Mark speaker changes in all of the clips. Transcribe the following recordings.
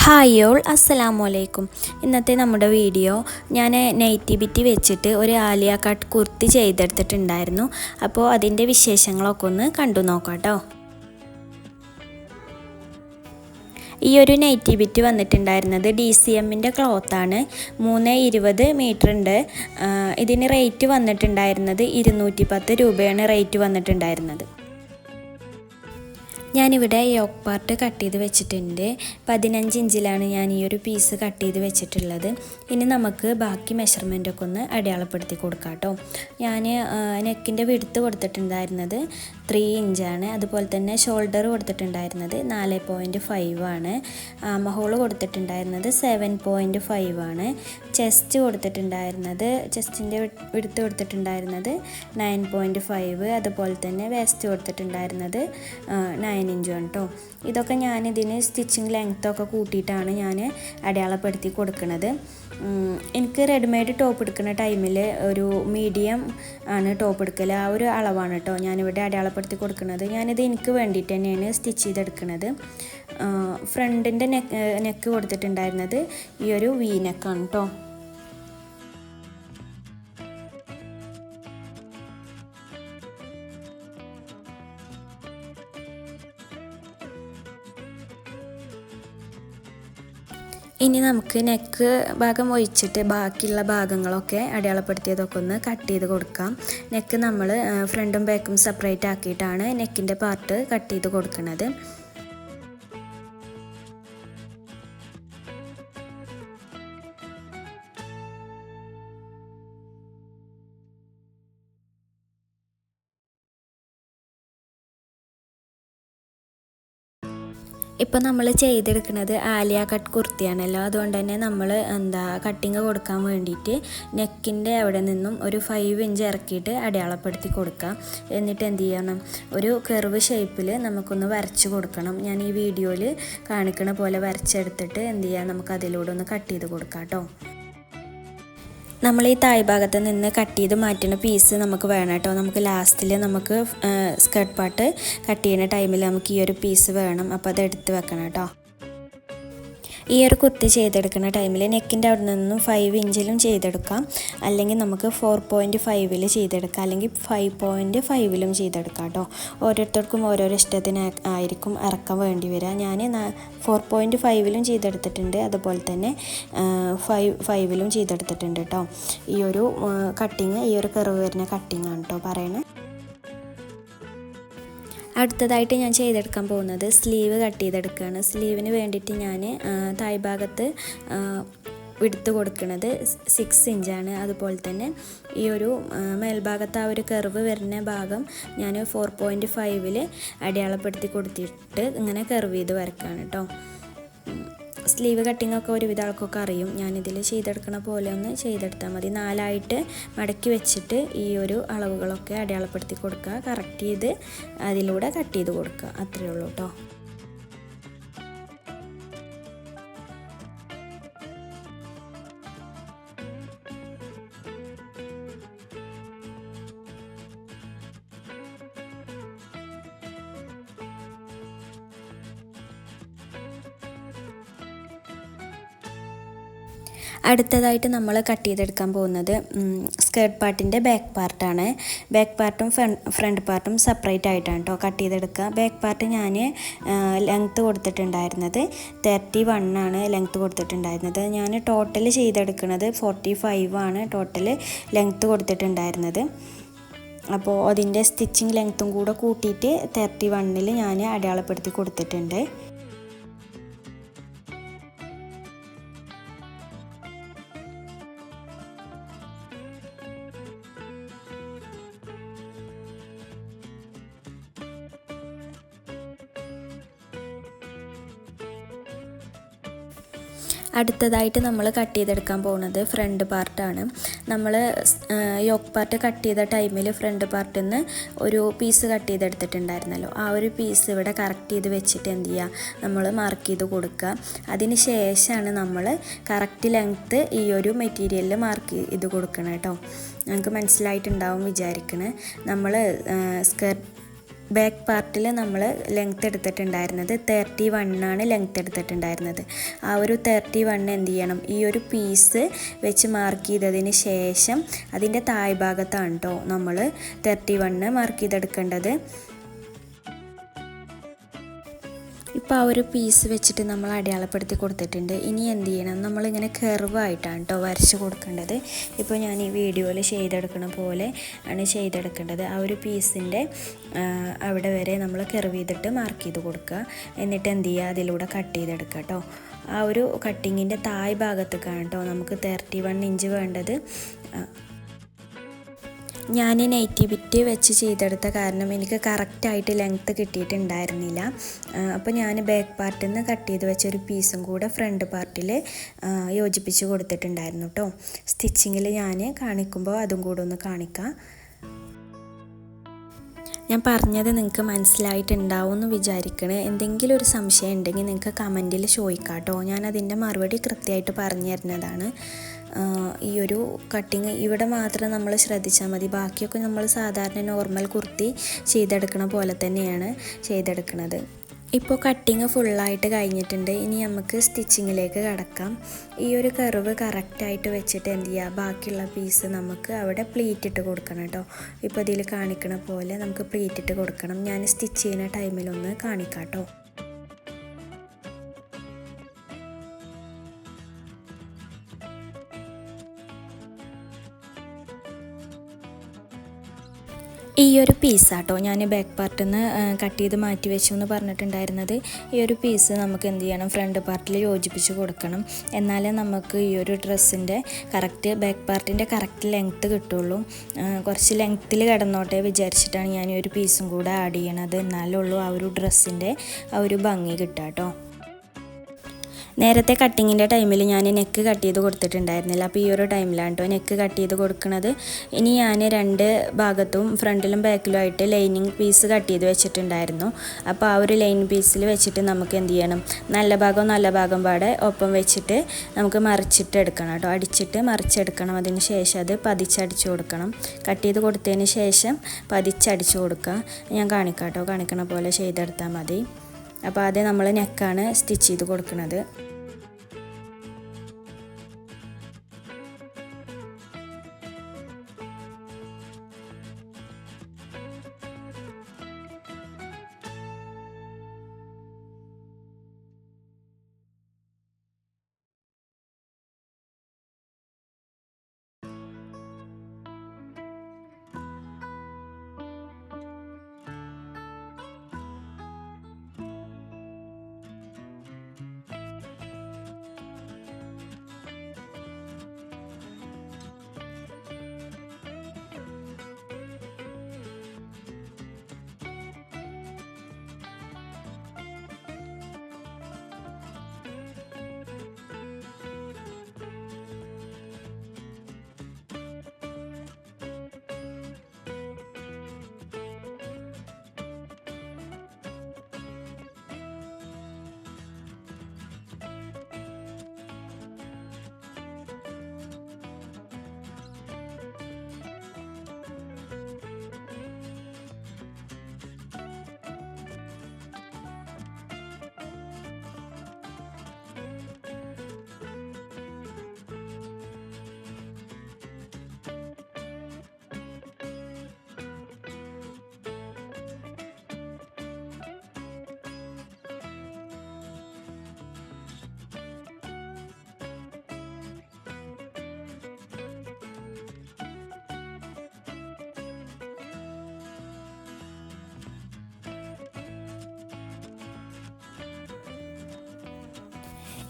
Speaker 1: Hi all, അസ്സലാമു അലൈക്കും. ഇന്നത്തെ നമ്മുടെ വീഡിയോ ഞാൻ നൈറ്റി ബിറ്റ് വെച്ചിട്ട് ഒരു ആലിയ കട്ട് കുർത്തി ചെയ്തെടുത്തിട്ടുണ്ടായിരുന്നു. അപ്പോൾ അതിൻ്റെ വിശേഷങ്ങളൊക്കെ ഒന്ന് കണ്ടു നോക്കാം കേട്ടോ. ഈ ഒരു നൈറ്റി ബിറ്റ് വന്നിട്ടുണ്ടായിരുന്നത് DCMൻ്റെ ക്ലോത്താണ്. 320 മീറ്റർ ഉണ്ട്. ഇതിന് റേറ്റ് വന്നിട്ടുണ്ടായിരുന്നത് 210 രൂപയാണ് റേറ്റ് വന്നിട്ടുണ്ടായിരുന്നത്. ഞാനിവിടെ യോക്ക് പാർട്ട് കട്ട് ചെയ്ത് വെച്ചിട്ടുണ്ട്. 15 ഇഞ്ചിലാണ് ഞാൻ ഈ ഒരു പീസ് കട്ട് ചെയ്ത് വെച്ചിട്ടുള്ളത്. ഇനി നമുക്ക് ബാക്കി മെഷർമെൻറ്റൊക്കെ ഒന്ന് അടയാളപ്പെടുത്തി കൊടുക്കാം കേട്ടോ. ഞാൻ നെക്കിൻ്റെ വിഡ്ത്ത് കൊടുത്തിട്ടുണ്ടായിരുന്നത് 3 ഇഞ്ചാണ്. അതുപോലെ തന്നെ ഷോൾഡർ കൊടുത്തിട്ടുണ്ടായിരുന്നത് 4.5 ആണ്. ആമഹോൾ കൊടുത്തിട്ടുണ്ടായിരുന്നത് 7.5 ആണ്. ചെസ്റ്റ് കൊടുത്തിട്ടുണ്ടായിരുന്നത് ചെസ്റ്റിൻ്റെ വിഡ്ത്ത് കൊടുത്തിട്ടുണ്ടായിരുന്നത് 9.5. അതുപോലെ തന്നെ വേസ്റ്റ് കൊടുത്തിട്ടുണ്ടായിരുന്നത് 9 ഇഞ്ചാണ് കേട്ടോ. ഇതൊക്കെ ഞാനിതിന് സ്റ്റിച്ചിങ് ലെങ്ത്തൊക്കെ കൂട്ടിയിട്ടാണ് ഞാൻ അടയാളപ്പെടുത്തി കൊടുക്കുന്നത്. എനിക്ക് റെഡിമെയ്ഡ് ടോപ്പ് എടുക്കുന്ന ടൈമിൽ ഒരു മീഡിയം ആണ് ടോപ്പ് എടുക്കൽ. ആ ഒരു അളവാണ് കേട്ടോ ഞാനിവിടെ അടയാളപ്പെടുത്തി കൊടുക്കുന്നത്. ഞാനിത് എനിക്ക് വേണ്ടിയിട്ട് തന്നെയാണ് സ്റ്റിച്ച് ചെയ്തെടുക്കുന്നത്. ഫ്രണ്ടിൻ്റെ നെക്ക് കൊടുത്തിട്ടുണ്ടായിരുന്നത് ഈ ഒരു വി നെക്കാണ് കേട്ടോ. ഇനി നമുക്ക് നെക്ക് ഭാഗം ഒഴിച്ചിട്ട് ബാക്കിയുള്ള ഭാഗങ്ങളൊക്കെ അടയാളപ്പെടുത്തിയതൊക്കെ ഒന്ന് കട്ട് ചെയ്ത് കൊടുക്കാം. നെക്ക് നമ്മൾ ഫ്രണ്ടും ബാക്കും സെപ്പറേറ്റ് ആക്കിയിട്ടാണ് നെക്കിൻ്റെ പാർട്ട് കട്ട് ചെയ്ത് കൊടുക്കുന്നത്. ഇപ്പോൾ നമ്മൾ ചെയ്തെടുക്കുന്നത് ആലിയ കട്ട് കുർത്തിയാണല്ലോ. അതുകൊണ്ട് തന്നെ നമ്മൾ കട്ടിങ് കൊടുക്കാൻ വേണ്ടിയിട്ട് നെക്കിൻ്റെ അവിടെ നിന്നും ഒരു 5 ഇഞ്ച് ഇറക്കിയിട്ട് അടയാളപ്പെടുത്തി കൊടുക്കാം. എന്നിട്ട് എന്ത് ചെയ്യണം, ഒരു കർവ് ഷേപ്പിൽ നമുക്കൊന്ന് വരച്ച് കൊടുക്കണം. ഞാൻ ഈ വീഡിയോയിൽ കാണിക്കണ പോലെ വരച്ചെടുത്തിട്ട് എന്ത് ചെയ്യാം, നമുക്ക് അതിലൂടെ ഒന്ന് കട്ട് ചെയ്ത് കൊടുക്കാം കേട്ടോ. നമ്മൾ ഈ താഴ്ഭാഗത്ത് നിന്ന് കട്ട് ചെയ്ത് മാറ്റുന്ന പീസ് നമുക്ക് വേണം കേട്ടോ. നമുക്ക് ലാസ്റ്റിൽ നമുക്ക് സ്കേർട്ട് പാർട്ട് കട്ട് ചെയ്യുന്ന ടൈമിൽ നമുക്ക് ഈ ഒരു പീസ് വേണം. അപ്പോൾ അത് എടുത്ത് വെക്കണം കേട്ടോ. ഈ ഒരു കുർത്തി ചെയ്തെടുക്കുന്ന ടൈമിൽ നെക്കിൻ്റെ അവിടെ നിന്നും 5 ഇഞ്ചിലും ചെയ്തെടുക്കാം, അല്ലെങ്കിൽ നമുക്ക് 4.5 ചെയ്തെടുക്കാം, അല്ലെങ്കിൽ 5.5 ചെയ്തെടുക്കാം കേട്ടോ. ഓരോരുത്തർക്കും ഓരോരോ ഇഷ്ടത്തിന് ആയിരിക്കും ഇറക്കാൻ വേണ്ടി വരിക. ഞാൻ 4.5 ചെയ്തെടുത്തിട്ടുണ്ട്, അതുപോലെ തന്നെ 5 ചെയ്തെടുത്തിട്ടുണ്ട് കേട്ടോ. ഈ ഒരു കട്ടിങ്, ഈ ഒരു കർവ് വരുന്ന കട്ടിങ്ങാണ് കേട്ടോ പറയണേ. അടുത്തതായിട്ട് ഞാൻ ചെയ്തെടുക്കാൻ പോകുന്നത് സ്ലീവ് കട്ട് ചെയ്തെടുക്കുകയാണ്. സ്ലീവിന് വേണ്ടിയിട്ട് ഞാൻ താഴ്ഭാഗത്ത് വിഡ്ത്ത് കൊടുക്കുന്നത് 6 ഇഞ്ചാണ്. അതുപോലെ തന്നെ ഈ ഒരു മേൽഭാഗത്ത് ആ ഒരു കർവ് വരുന്ന ഭാഗം ഞാൻ 4.5 അടയാളപ്പെടുത്തി കൊടുത്തിട്ട് ഇങ്ങനെ കർവ് ചെയ്ത് വരയ്ക്കുകയാണ് കേട്ടോ. സ്ലീവ് കട്ടിങ്ങൊക്കെ ഒരുവിധ ആൾക്കൊക്കെ അറിയും. ഞാനിതിൽ ചെയ്തെടുക്കണ പോലെ ഒന്ന് ചെയ്തെടുത്താൽ മതി. 4 മടക്കി വെച്ചിട്ട് ഈ ഒരു അളവുകളൊക്കെ അടയാളപ്പെടുത്തി കൊടുക്കുക. കറക്റ്റ് ചെയ്ത് അതിലൂടെ കട്ട് ചെയ്ത് കൊടുക്കുക. അത്രയേ ഉള്ളൂ കേട്ടോ. അടുത്തതായിട്ട് നമ്മൾ കട്ട് ചെയ്തെടുക്കാൻ പോകുന്നത് സ്കേർട്ട് പാർട്ടിൻ്റെ ബാക്ക് പാർട്ടാണ്. ബാക്ക് പാർട്ടും ഫ്രണ്ട് പാർട്ടും സെപ്പറേറ്റ് ആയിട്ടാണ് കേട്ടോ കട്ട് ചെയ്തെടുക്കുക. ബാക്ക് പാർട്ട് ഞാൻ ലെങ്ത്ത് കൊടുത്തിട്ടുണ്ടായിരുന്നത് 31 ആണ് ലെങ്ത്ത് കൊടുത്തിട്ടുണ്ടായിരുന്നത്. ഞാൻ ടോട്ടൽ ചെയ്തെടുക്കുന്നത് 45 ആണ് ടോട്ടൽ ലെങ്ത്ത് കൊടുത്തിട്ടുണ്ടായിരുന്നത്. അപ്പോൾ അതിൻ്റെ സ്റ്റിച്ചിങ് ലെങ്ത്തും കൂടെ കൂട്ടിയിട്ട് 31 ഞാൻ അടയാളപ്പെടുത്തി കൊടുത്തിട്ടുണ്ട്. അടുത്തതായിട്ട് നമ്മൾ കട്ട് ചെയ്തെടുക്കാൻ പോകുന്നത് ഫ്രണ്ട് പാർട്ടാണ്. നമ്മൾ യോക്ക് പാർട്ട് കട്ട് ചെയ്ത ടൈമിൽ ഫ്രണ്ട് പാർട്ടിൽ നിന്ന് ഒരു പീസ് കട്ട് ചെയ്തെടുത്തിട്ടുണ്ടായിരുന്നല്ലോ. ആ ഒരു പീസ് ഇവിടെ കറക്റ്റ് ചെയ്ത് വെച്ചിട്ട് എന്ത് ചെയ്യുക, നമ്മൾ മാർക്ക് ചെയ്ത് കൊടുക്കുക. അതിന് ശേഷമാണ് നമ്മൾ കറക്റ്റ് ലെങ്ത്ത് ഈ ഒരു മെറ്റീരിയലിൽ മാർക്ക് ചെയ്ത് കൊടുക്കണം കേട്ടോ. നമുക്ക് മനസ്സിലായിട്ടുണ്ടാവും വിചാരിക്കണേ. നമ്മൾ ബാക്ക് പാർട്ടിൽ നമ്മൾ ലെങ്ത്ത് എടുത്തിട്ടുണ്ടായിരുന്നത് 31 ലെങ്ത്ത് എടുത്തിട്ടുണ്ടായിരുന്നത്. ആ ഒരു 31 എന്ത് ചെയ്യണം, ഈ ഒരു പീസ് വെച്ച് മാർക്ക് ചെയ്തതിന് ശേഷം അതിൻ്റെ താഴ്ഭാഗത്താണ് കേട്ടോ നമ്മൾ 31 മാർക്ക് ചെയ്തെടുക്കേണ്ടത്. ഇപ്പോൾ ആ ഒരു പീസ് വെച്ചിട്ട് നമ്മൾ അടയാളപ്പെടുത്തി കൊടുത്തിട്ടുണ്ട്. ഇനി എന്ത് ചെയ്യണം, നമ്മളിങ്ങനെ കർവായിട്ടാണ് കേട്ടോ വരച്ച് കൊടുക്കേണ്ടത്. ഇപ്പോൾ ഞാൻ ഈ വീഡിയോയിൽ ചെയ്തെടുക്കുന്ന പോലെ ആണ് ചെയ്തെടുക്കേണ്ടത്. ആ ഒരു പീസിൻ്റെ അവിടെ വരെ നമ്മൾ കർവ് ചെയ്തിട്ട് മാർക്ക് ചെയ്ത് കൊടുക്കുക. എന്നിട്ട് എന്ത് ചെയ്യുക, അതിലൂടെ കട്ട് ചെയ്തെടുക്കുക കേട്ടോ. ആ ഒരു കട്ടിങ്ങിൻ്റെ താഴ് ഭാഗത്തേക്കാണ് കേട്ടോ നമുക്ക് 31 ഇഞ്ച് വേണ്ടത്. ഞാൻ നൈറ്റി ബിറ്റ് വെച്ച് ചെയ്തെടുത്ത കാരണം എനിക്ക് കറക്റ്റായിട്ട് ലെങ്ത്ത് കിട്ടിയിട്ടുണ്ടായിരുന്നില്ല. അപ്പോൾ ഞാൻ ബാക്ക് പാർട്ടിൽ നിന്ന് കട്ട് ചെയ്ത് വെച്ച ഒരു പീസും കൂടെ ഫ്രണ്ട് പാർട്ടിൽ യോജിപ്പിച്ച് കൊടുത്തിട്ടുണ്ടായിരുന്നു കേട്ടോ. സ്റ്റിച്ചിങ്ങിൽ ഞാൻ കാണിക്കുമ്പോൾ അതും കൂടെ ഒന്ന് കാണിക്കാം. ഞാൻ പറഞ്ഞത് നിങ്ങൾക്ക് മനസ്സിലായിട്ടുണ്ടാവും എന്ന് വിചാരിക്കണേ. എന്തെങ്കിലും ഒരു സംശയം ഉണ്ടെങ്കിൽ നിങ്ങൾക്ക് കമൻറ്റിൽ ചോദിക്കാം കേട്ടോ. ഞാനതിൻ്റെ മറുപടി കൃത്യമായിട്ട് പറഞ്ഞു തരുന്നതാണ്. ഈ ഒരു കട്ടിങ് ഇവിടെ മാത്രം നമ്മൾ ശ്രദ്ധിച്ചാൽ മതി. ബാക്കിയൊക്കെ നമ്മൾ സാധാരണ നോർമൽ കുർത്തി ചെയ്തെടുക്കണ പോലെ തന്നെയാണ് ചെയ്തെടുക്കുന്നത്. ഇപ്പോൾ കട്ടിങ് ഫുള്ളായിട്ട് കഴിഞ്ഞിട്ടുണ്ട്. ഇനി നമുക്ക് സ്റ്റിച്ചിങ്ങിലേക്ക് കടക്കാം. ഈ ഒരു കർവ് കറക്റ്റായിട്ട് വെച്ചിട്ട് എന്ത് ചെയ്യുക, ബാക്കിയുള്ള പീസ് നമുക്ക് അവിടെ പ്ലീറ്റ് ഇട്ട് കൊടുക്കണം കേട്ടോ. ഇപ്പോൾ ഇതിൽ കാണിക്കണ പോലെ നമുക്ക് പ്ലീറ്റ് ഇട്ട് കൊടുക്കണം. ഞാൻ സ്റ്റിച്ച് ചെയ്യുന്ന ടൈമിലൊന്ന് കാണിക്കാം കേട്ടോ. ഈ ഒരു പീസാട്ടോ ഞാൻ ബാക്ക് പാർട്ടിൽ നിന്ന് കട്ട് ചെയ്ത് മാറ്റി വെച്ചു എന്ന് പറഞ്ഞിട്ടുണ്ടായിരുന്നത്. ഈ ഒരു പീസ് നമുക്ക് എന്ത് ചെയ്യണം, ഫ്രണ്ട് പാർട്ടിൽ യോജിപ്പിച്ച് കൊടുക്കണം. എന്നാലേ നമുക്ക് ഈ ഒരു ഡ്രസ്സിൻ്റെ കറക്റ്റ് ബാക്ക് പാർട്ടിൻ്റെ കറക്റ്റ് ലെങ്ത്ത് കിട്ടുള്ളൂ. കുറച്ച് ലെങ്ത്തിൽ കിടന്നോട്ടെ വിചാരിച്ചിട്ടാണ് ഞാൻ ഈ ഒരു പീസും കൂടെ ആഡ് ചെയ്യണത്. എന്നാലേ ഉള്ളൂ ആ ഒരു ഡ്രസ്സിൻ്റെ ആ ഒരു ഭംഗി കിട്ടുക കേട്ടോ. നേരത്തെ കട്ടിങ്ങിൻ്റെ ടൈമിൽ ഞാൻ നെക്ക് കട്ട് ചെയ്ത് കൊടുത്തിട്ടുണ്ടായിരുന്നില്ല. അപ്പോൾ ഈ ഒരു ടൈമിലാണ് കേട്ടോ നെക്ക് കട്ട് ചെയ്ത് കൊടുക്കുന്നത്. ഇനി ഞാൻ 2 ഭാഗത്തും ഫ്രണ്ടിലും ബാക്കിലും ആയിട്ട് ലൈനിങ് പീസ് കട്ട് ചെയ്ത് വെച്ചിട്ടുണ്ടായിരുന്നു. അപ്പോൾ ആ ഒരു ലൈൻ പീസിൽ വെച്ചിട്ട് നമുക്ക് എന്ത് ചെയ്യണം, നല്ല ഭാഗം പാടെ ഒപ്പം വെച്ചിട്ട് നമുക്ക് മറിച്ചിട്ട് എടുക്കണം കേട്ടോ. അടിച്ചിട്ട് മറിച്ചെടുക്കണം. അതിന് ശേഷം അത് പതിച്ചടിച്ച് കൊടുക്കണം. കട്ട് ചെയ്ത് കൊടുത്തതിന് ശേഷം പതിച്ചടിച്ച് കൊടുക്കുക. ഞാൻ കാണിക്കാം കേട്ടോ. കാണിക്കണ പോലെ ചെയ്തെടുത്താൽ മതി. അപ്പോൾ ആദ്യം നമ്മൾ നെക്കാണ് സ്റ്റിച്ച് ചെയ്ത് കൊടുക്കുന്നത്.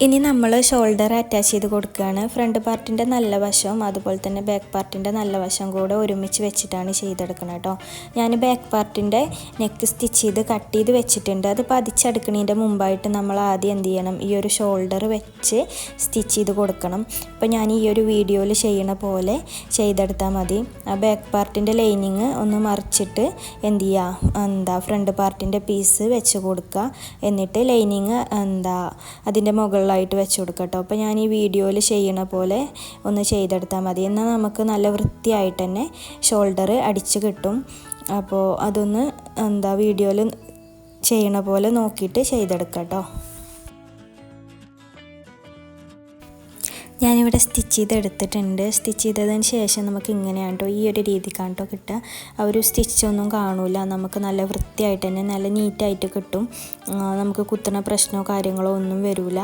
Speaker 1: ഇനി നമ്മൾ ഷോൾഡർ അറ്റാച്ച് ചെയ്ത് കൊടുക്കുകയാണ്. ഫ്രണ്ട് പാർട്ടിൻ്റെ നല്ല വശവും അതുപോലെ തന്നെ ബാക്ക് പാർട്ടിൻ്റെ നല്ല വശം കൂടെ ഒരുമിച്ച് വെച്ചിട്ടാണ് ചെയ്തെടുക്കുന്നത് കേട്ടോ. ഞാൻ ബാക്ക് പാർട്ടിൻ്റെ നെക്ക് സ്റ്റിച്ച് ചെയ്ത് കട്ട് ചെയ്ത് വെച്ചിട്ടുണ്ട്. അത് പതിച്ചെടുക്കുന്നതിൻ്റെ മുമ്പായിട്ട് നമ്മൾ ആദ്യം എന്ത് ചെയ്യണം, ഈ ഒരു ഷോൾഡർ വെച്ച് സ്റ്റിച്ച് ചെയ്ത് കൊടുക്കണം. ഇപ്പോൾ ഞാൻ ഈ ഒരു വീഡിയോയിൽ ചെയ്യണ പോലെ ചെയ്തെടുത്താൽ മതി. ആ ബാക്ക് പാർട്ടിൻ്റെ ലൈനിങ് ഒന്ന് മറിച്ചിട്ട് എന്ത് ചെയ്യുക, ഫ്രണ്ട് പാർട്ടിൻ്റെ പീസ് വെച്ച് കൊടുക്കുക. എന്നിട്ട് ലൈനിങ് അതിൻ്റെ മുകളിലായിട്ട് വെച്ച് കൊടുക്കുക കേട്ടോ. അപ്പോൾ ഞാൻ ഈ വീഡിയോയിൽ ചെയ്യണ പോലെ ഒന്ന് ചെയ്തെടുത്താൽ മതി. എന്നാൽ നമുക്ക് നല്ല വൃത്തിയായിട്ട് തന്നെ ഷോൾഡർ അടിച്ച് കിട്ടും. അപ്പോൾ അതൊന്ന് വീഡിയോയിൽ ചെയ്യണ പോലെ നോക്കിയിട്ട് ചെയ്തെടുക്കാം കേട്ടോ. ഞാനിവിടെ സ്റ്റിച്ച് ചെയ്തെടുത്തിട്ടുണ്ട്. സ്റ്റിച്ച് ചെയ്തതിന് ശേഷം നമുക്ക് ഇങ്ങനെയാണ് കേട്ടോ, ഈ ഒരു രീതിക്കാണ് കേട്ടോ കിട്ടുക. ആ ഒരു സ്റ്റിച്ചൊന്നും കാണൂല, നമുക്ക് നല്ല വൃത്തിയായിട്ട് തന്നെ നല്ല നീറ്റായിട്ട് കിട്ടും. നമുക്ക് കുത്തുന്ന പ്രശ്നമോ കാര്യങ്ങളോ ഒന്നും വരില്ല.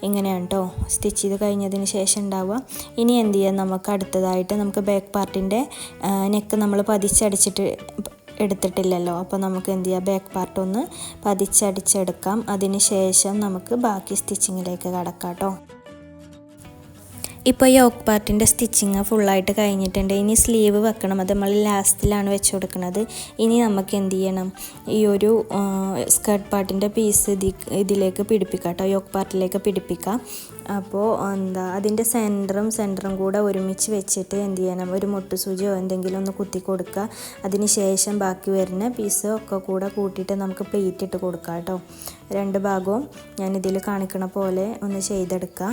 Speaker 1: ഇങ്ങനെയാണ് കേട്ടോ സ്റ്റിച്ച് ചെയ്ത് കഴിഞ്ഞതിന് ശേഷം ഉണ്ടാവുക. ഇനി എന്ത് ചെയ്യാം, നമുക്ക് അടുത്തതായിട്ട് നമുക്ക് ബാക്ക് പാർട്ടിൻ്റെ നെക്ക് നമ്മൾ പതിച്ചടിച്ചിട്ട് എടുത്തിട്ടില്ലല്ലോ. അപ്പോൾ നമുക്ക് എന്ത് ചെയ്യാം, ബാക്ക് പാർട്ട് ഒന്ന് പതിച്ചടിച്ചെടുക്കാം. അതിന് ശേഷം നമുക്ക് ബാക്കി സ്റ്റിച്ചിങ്ങിലേക്ക് കടക്കാം കേട്ടോ. ഇപ്പോൾ യോക്ക് പാർട്ടിൻ്റെ സ്റ്റിച്ചിങ് ഫുള്ളായിട്ട് കഴിഞ്ഞിട്ടുണ്ട്. ഇനി സ്ലീവ് വെക്കണം, അത് നമ്മൾ ലാസ്റ്റിലാണ് വെച്ച് കൊടുക്കുന്നത്. ഇനി നമുക്ക് എന്ത് ചെയ്യണം, ഈ ഒരു സ്കേർട്ട് പാർട്ടിൻ്റെ പീസ് ഇതിലേക്ക് പിടിപ്പിക്കാം കേട്ടോ, യോക്ക് പാർട്ടിലേക്ക് പിടിപ്പിക്കാം. അപ്പോൾ അതിൻ്റെ സെൻറ്ററും കൂടെ ഒരുമിച്ച് വെച്ചിട്ട് എന്ത് ചെയ്യണം, ഒരു മുട്ടുസൂചിയോ എന്തെങ്കിലും ഒന്ന് കുത്തി കൊടുക്കുക. അതിന് ശേഷം ബാക്കി വരുന്ന പീസ് ഒക്കെ കൂടെ കൂട്ടിയിട്ട് നമുക്ക് പ്ലീറ്റ് ഇട്ട് കൊടുക്കാം കേട്ടോ. രണ്ട് ഭാഗവും ഞാനിതിൽ കാണിക്കണ പോലെ ഒന്ന് ചെയ്തെടുക്കുക.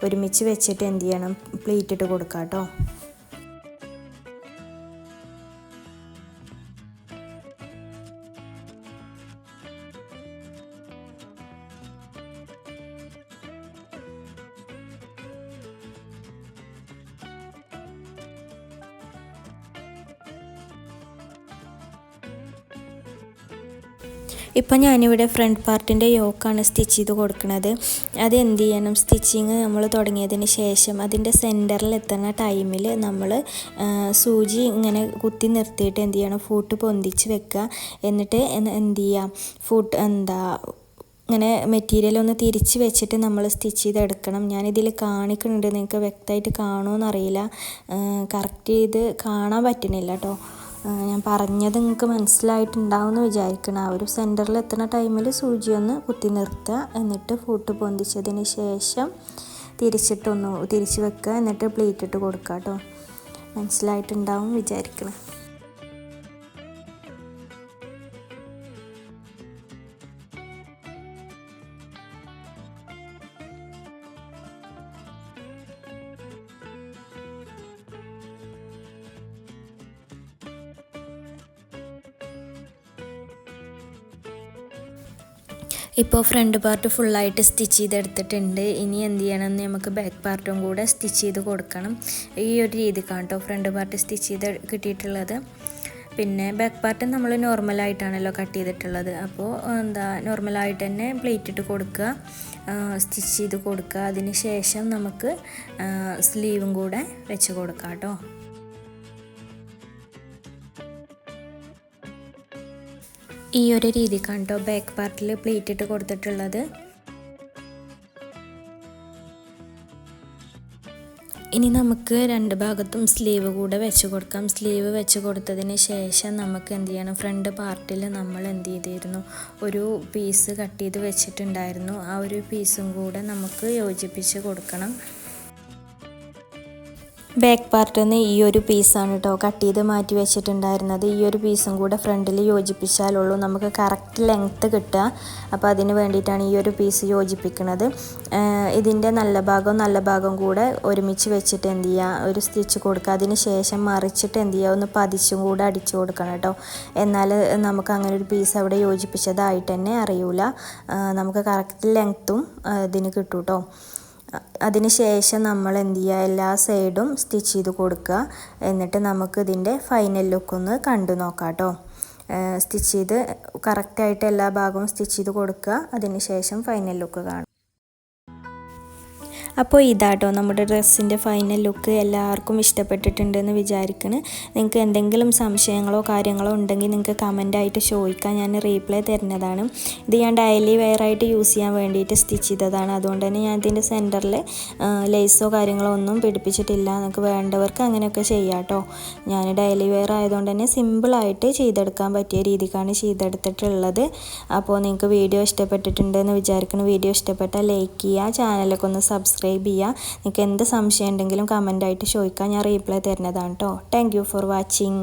Speaker 1: ഒരുമിച്ച് വെച്ചിട്ട് എന്ത് ചെയ്യണം, പ്ലീറ്റ് ഇട്ട് കൊടുക്കാം കേട്ടോ. ഇപ്പം ഞാനിവിടെ ഫ്രണ്ട് പാർട്ടിൻ്റെ യോക്കാണ് സ്റ്റിച്ച് ചെയ്ത് കൊടുക്കുന്നത്. അത് എന്ത് ചെയ്യണം, സ്റ്റിച്ചിങ് നമ്മൾ തുടങ്ങിയതിന് ശേഷം അതിൻ്റെ സെൻറ്ററിൽ എത്തുന്ന ടൈമിൽ നമ്മൾ സൂചി ഇങ്ങനെ കുത്തി നിർത്തിയിട്ട് എന്ത് ചെയ്യണം, ഫൂട്ട് പൊന്തിച്ച് വെക്കുക. എന്നിട്ട് എന്ത് ചെയ്യുക, ഫൂട്ട് ഇങ്ങനെ മെറ്റീരിയൽ ഒന്ന് തിരിച്ച് വെച്ചിട്ട് നമ്മൾ സ്റ്റിച്ച് ചെയ്തെടുക്കണം. ഞാനിതിൽ കാണിക്കുന്നുണ്ട്, നിങ്ങൾക്ക് വ്യക്തമായിട്ട് കാണുമോയെന്നറിയില്ല, കറക്റ്റ് ചെയ്ത് കാണാൻ പറ്റുന്നില്ല കേട്ടോ. ഞാൻ പറഞ്ഞത് നിങ്ങൾക്ക് മനസ്സിലായിട്ടുണ്ടാവുമെന്ന് വിചാരിക്കണം. ആ ഒരു സെൻറ്ററിൽ എത്തുന്ന ടൈമിൽ സൂചി ഒന്ന് കുത്തി നിർത്തുക. എന്നിട്ട് ഫൂട്ട് പൊന്തിച്ചതിന് ശേഷം തിരിച്ച് വെക്കുക. എന്നിട്ട് പ്ലീറ്റ് ഇട്ട് കൊടുക്കുക കേട്ടോ. മനസ്സിലായിട്ടുണ്ടാവും വിചാരിക്കണം. ഇപ്പോൾ ഫ്രണ്ട് പാർട്ട് ഫുള്ളായിട്ട് സ്റ്റിച്ച് ചെയ്തെടുത്തിട്ടുണ്ട്. ഇനി എന്ത് ചെയ്യണമെന്ന് നമുക്ക് ബാക്ക് പാർട്ടും കൂടെ സ്റ്റിച്ച് ചെയ്ത് കൊടുക്കണം. ഈ ഒരു രീതിക്കാണ് കേട്ടോ ഫ്രണ്ട് പാർട്ട് സ്റ്റിച്ച് ചെയ്ത് കിട്ടിയിട്ടുള്ളത്. പിന്നെ ബാക്ക് പാർട്ട് നമ്മൾ നോർമലായിട്ടാണല്ലോ കട്ട് ചെയ്തിട്ടുള്ളത്. അപ്പോൾ നോർമലായിട്ട് തന്നെ പ്ലേറ്റ് ഇട്ട് കൊടുക്കുക, സ്റ്റിച്ച് ചെയ്ത് കൊടുക്കുക. അതിന് ശേഷം നമുക്ക് സ്ലീവും കൂടെ വെച്ച് കൊടുക്കാം കേട്ടോ. ഈ ഒരു രീതിക്കാണ് കേട്ടോ ബാക്ക് പാർട്ടിൽ പ്ലീറ്റ് ഇട്ട് കൊടുത്തിട്ടുള്ളത്. ഇനി നമുക്ക് രണ്ട് ഭാഗത്തും സ്ലീവ് കൂടെ വെച്ച് കൊടുക്കാം. സ്ലീവ് വെച്ച് കൊടുത്തതിന് ശേഷം നമുക്ക് എന്ത് ചെയ്യണം, ഫ്രണ്ട് പാർട്ടിൽ നമ്മൾ എന്ത് ചെയ്തിരുന്നു, ഒരു പീസ് കട്ട് ചെയ്ത് വെച്ചിട്ടുണ്ടായിരുന്നു. ആ ഒരു പീസും കൂടെ നമുക്ക് യോജിപ്പിച്ച് കൊടുക്കണം. ബാക്ക് പാർട്ടിൽ നിന്ന് ഈ ഒരു പീസാണ് കേട്ടോ കട്ട് ചെയ്ത് മാറ്റി വെച്ചിട്ടുണ്ടായിരുന്നത്. ഈ ഒരു പീസും കൂടെ ഫ്രണ്ടിൽ യോജിപ്പിച്ചാലുള്ളൂ നമുക്ക് കറക്റ്റ് ലെങ്ത്ത് കിട്ടുക. അപ്പോൾ അതിന് വേണ്ടിയിട്ടാണ് ഈ ഒരു പീസ് യോജിപ്പിക്കുന്നത്. ഇതിൻ്റെ നല്ല ഭാഗം കൂടെ ഒരുമിച്ച് വെച്ചിട്ട് എന്ത് ചെയ്യുക, ഒരു സ്റ്റിച്ച് കൊടുക്കുക. അതിന് ശേഷം മറിച്ചിട്ട് എന്ത് ചെയ്യുക, ഒന്ന് പതിച്ചും കൂടെ അടിച്ചു കൊടുക്കണം കേട്ടോ. എന്നാൽ നമുക്ക് അങ്ങനെ ഒരു പീസ് അവിടെ യോജിപ്പിച്ചതായിട്ട് തന്നെ അറിയില്ല, നമുക്ക് കറക്റ്റ് ലെങ്ത്തും ഇതിന് കിട്ടും കേട്ടോ. അതിന് ശേഷം നമ്മൾ എന്ത് ചെയ്യുക, എല്ലാ സൈഡും സ്റ്റിച്ച് ചെയ്ത് കൊടുക്കുക. എന്നിട്ട് നമുക്ക് ഇതിൻ്റെ ഫൈനൽ ലുക്കൊന്ന് കണ്ടു നോക്കാം കേട്ടോ. സ്റ്റിച്ച് ചെയ്ത് കറക്റ്റായിട്ട് എല്ലാ ഭാഗവും സ്റ്റിച്ച് ചെയ്ത് കൊടുക്കുക. അതിന് ശേഷം ഫൈനൽ ലുക്ക് കാണും. അപ്പോൾ ഇതാട്ടോ നമ്മുടെ ഡ്രസ്സിൻ്റെ ഫൈനൽ ലുക്ക്. എല്ലാവർക്കും ഇഷ്ടപ്പെട്ടിട്ടുണ്ടെന്ന് വിചാരിക്കുന്നു. നിങ്ങൾക്ക് എന്തെങ്കിലും സംശയങ്ങളോ കാര്യങ്ങളോ ഉണ്ടെങ്കിൽ നിങ്ങൾക്ക് കമൻ്റായിട്ട് ചോദിക്കാം, ഞാൻ റീപ്ലൈ തരുന്നതാണ്. ഇത് ഞാൻ ഡെയിലി വെയറായിട്ട് യൂസ് ചെയ്യാൻ വേണ്ടിയിട്ട് സ്റ്റിച്ച് ചെയ്തതാണ്. അതുകൊണ്ട് തന്നെ ഞാൻ ഇതിൻ്റെ സെൻറ്ററിൽ ലേസോ കാര്യങ്ങളോ ഒന്നും പിടിപ്പിച്ചിട്ടില്ല. നിങ്ങൾക്ക് വേണ്ടവർക്ക് അങ്ങനെയൊക്കെ ചെയ്യാം കേട്ടോ. ഞാൻ ഡെയിലി വെയർ ആയതുകൊണ്ട് തന്നെ സിമ്പിളായിട്ട് ചെയ്തെടുക്കാൻ പറ്റിയ രീതിക്കാണ് ചെയ്തെടുത്തിട്ടുള്ളത്. അപ്പോൾ നിങ്ങൾക്ക് വീഡിയോ ഇഷ്ടപ്പെട്ടിട്ടുണ്ടെന്ന് വിചാരിക്കുന്നു. വീഡിയോ ഇഷ്ടപ്പെട്ടാൽ ലൈക്ക് ചെയ്യുക, ചാനലൊക്കെ ഒന്ന് സബ്സ്ക്രൈബ് ചെയ്യുക. നിങ്ങൾക്ക് എന്ത് സംശയം ഉണ്ടെങ്കിലും കമൻ്റായിട്ട് ചോദിക്കാം, ഞാൻ റീപ്ലൈ തരുന്നതാണ് കേട്ടോ. Thank you for watching.